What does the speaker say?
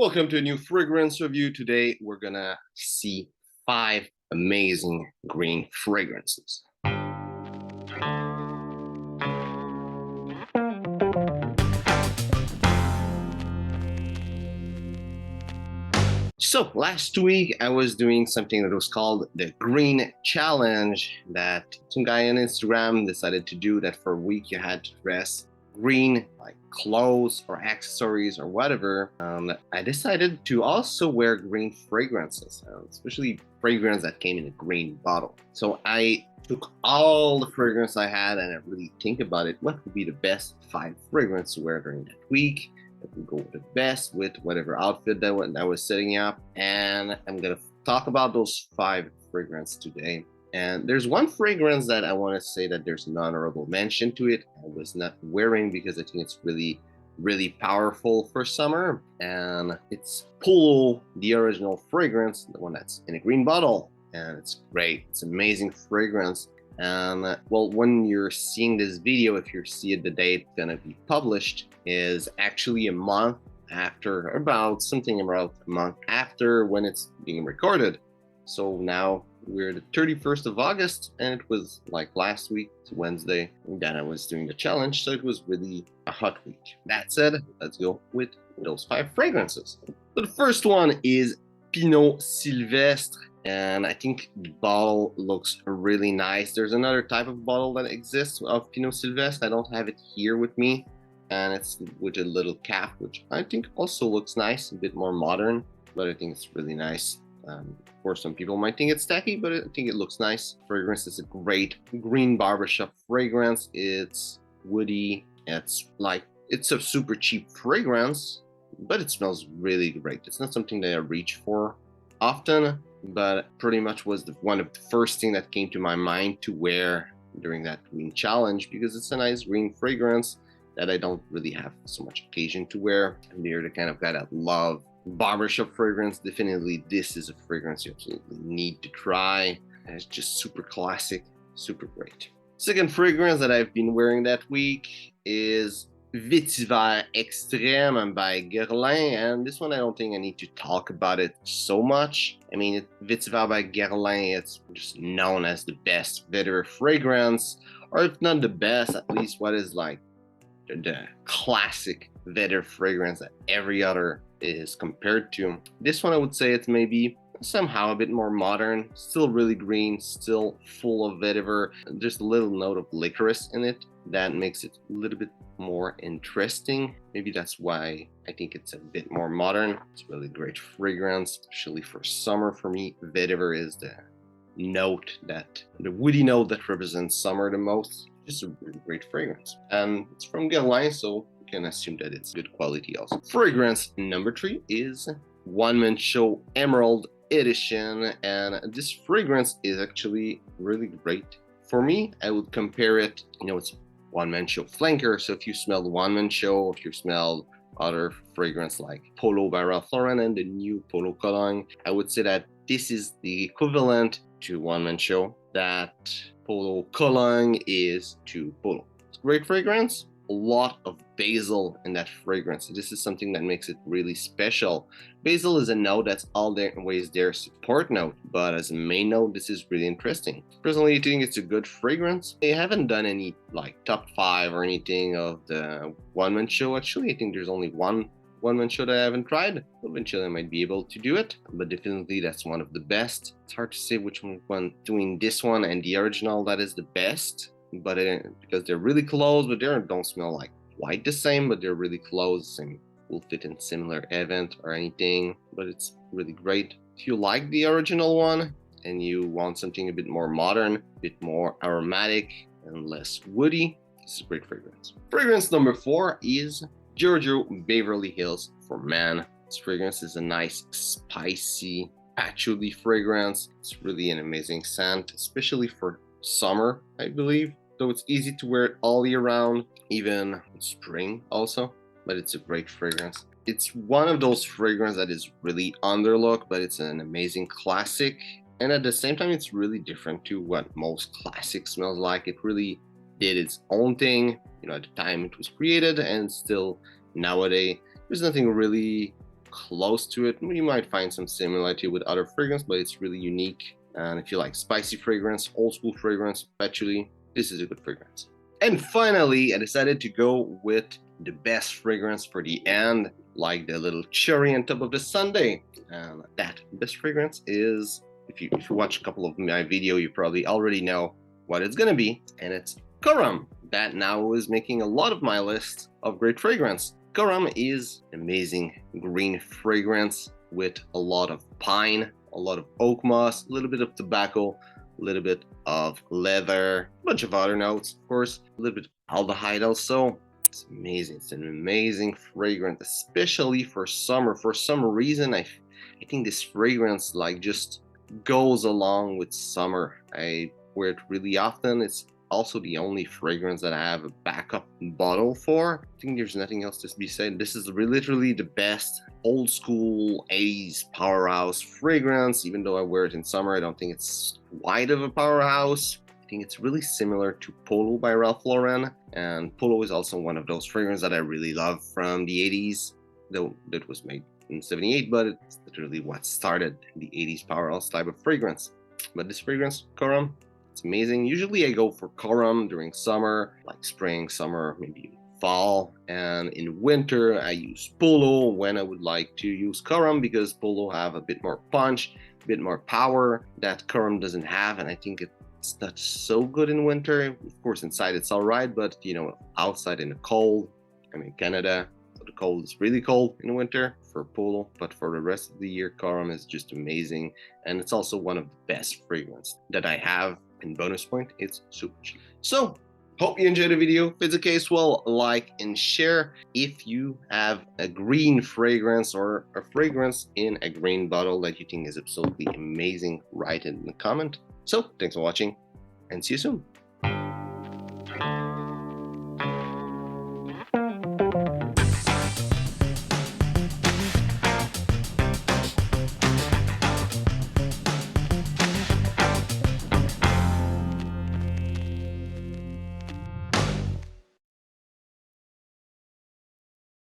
Welcome to a new fragrance review. Today we're gonna see 5 amazing green fragrances. So last week I was doing something that was called the Green Challenge that some guy on Instagram decided to do, that for a week you had to dress green, like clothes or accessories or whatever. I decided to also wear green fragrances, especially fragrance that came in a green bottle. So I took all the fragrance I had and I really think about it. What would be the best 5 fragrances to wear during that week? That would go the best with whatever outfit that I was setting up. And I'm gonna talk about those 5 fragrances today. And there's one fragrance that I want to say that there's an honorable mention to it. I was not wearing because I think it's really, really powerful for summer. And it's Polo, the original fragrance, the one that's in a green bottle. And it's great. It's amazing fragrance. And well, when you're seeing this video, if you see it, the day it's gonna be published is actually a month after, about a month after when it's being recorded. So now we're the 31st of August, and it was like last week, it's Wednesday, that I was doing the challenge, so it was really a hot week. That said, let's go with those 5 fragrances. So the first one is Pinot Sylvestre, and I think the bottle looks really nice. There's another type of bottle that exists of Pinot Sylvestre. I don't have it here with me, and it's with a little cap, which I think also looks nice, a bit more modern, but I think it's really nice. Of course, some people might think it's tacky, but I think it looks nice. Fragrance is a great green barbershop fragrance. It's woody. It's a super cheap fragrance, but it smells really great. It's not something that I reach for often, but pretty much was one of the first thing that came to my mind to wear during that green challenge, because it's a nice green fragrance that I don't really have so much occasion to wear. And they're the kind of guy that love barbershop fragrance. Definitely this is a fragrance you absolutely need to try, and it's just super classic, super great. Second fragrance that I've been wearing that week is Vetiver Extreme by Guerlain, and this one I don't think I need to talk about it so much. I mean, Vetiver by Guerlain, it's just known as the best vetiver fragrance, or if not the best, at least what is like the classic vetiver fragrance that every other is compared to. This one I would say it's maybe somehow a bit more modern, still really green, still full of vetiver, just a little note of licorice in it that makes it a little bit more interesting. Maybe that's why I think it's a bit more modern. It's a really great fragrance, especially for summer. For me, vetiver is the woody note that represents summer the most. Just a really great fragrance, and it's from Guerlain, so you can assume that it's good quality also. Fragrance number 3 is One Man Show Emerald Edition, and this fragrance is actually really great. For me, I would compare it, it's One Man Show flanker, so if you smelled One Man Show, if you smelled other fragrance like Polo by Ralph Lauren and the new Polo cologne, I would say that this is the equivalent to One Man Show that Polo cologne is to Polo. It's a great fragrance, a lot of basil in that fragrance. This is something that makes it really special. Basil is a note that's always their support note, but as a main note, this is really interesting. Personally, I think it's a good fragrance. I haven't done any like top 5 or anything of the One Man Show. Actually, I think there's only one man show that I haven't tried. Eventually I might be able to do it, but definitely that's one of the best. It's hard to say which one doing this one and the original that is the best, but because they're really close, but they don't smell like quite the same, but they're really close and will fit in similar event or anything, but it's really great. If you like the original one and you want something a bit more modern, a bit more aromatic and less woody, this is a great fragrance. Fragrance number 4 is Giorgio Beverly Hills for Men. This fragrance is a nice, spicy patchouli fragrance. It's really an amazing scent, especially for summer, I believe. Though it's easy to wear it all year round, even in spring also, but it's a great fragrance. It's one of those fragrances that is really underlooked, but it's an amazing classic. And at the same time, it's really different to what most classic smells like. It really did its own thing, at the time it was created, and still nowadays there's nothing really close to it. You might find some similarity with other fragrance, but it's really unique. And if you like spicy fragrance, old school fragrance, patchouli, this is a good fragrance. And finally, I decided to go with the best fragrance for the end, like the little cherry on top of the sundae. And that best fragrance is, if you watch a couple of my video, you probably already know what it's gonna be, and it's Koram. That now is making a lot of my list of great fragrance. Koram is amazing green fragrance with a lot of pine, a lot of oak moss, a little bit of tobacco, a little bit of leather, a bunch of other notes, of course, a little bit of aldehyde also. It's amazing. It's an amazing fragrance, especially for summer. For some reason, I think this fragrance like just goes along with summer. I wear it really often. It's also the only fragrance that I have a backup bottle for. I think there's nothing else to be said. This is literally the best old school 80s powerhouse fragrance. Even though I wear it in summer, I don't think it's quite of a powerhouse. I think it's really similar to Polo by Ralph Lauren, and Polo is also one of those fragrances that I really love from the 80s, though that was made in 78, but it's literally what started the 80s powerhouse type of fragrance. But this fragrance, Koram, it's amazing. Usually I go for Koram during summer, like spring, summer, maybe fall, and in winter I use Polo when I would like to use Koram, because Polo have a bit more punch, a bit more power that Koram doesn't have, and I think it's not so good in winter. Of course, inside it's all right, but you know, outside in the cold, I'm in Canada, so the cold is really cold in winter for Polo, but for the rest of the year, Koram is just amazing, and it's also one of the best fragrances that I have. And bonus point, it's super cheap. So, hope you enjoyed the video. If it's the case, well, like and share. If you have a green fragrance or a fragrance in a green bottle that you think is absolutely amazing, write it in the comment. So, thanks for watching and see you soon.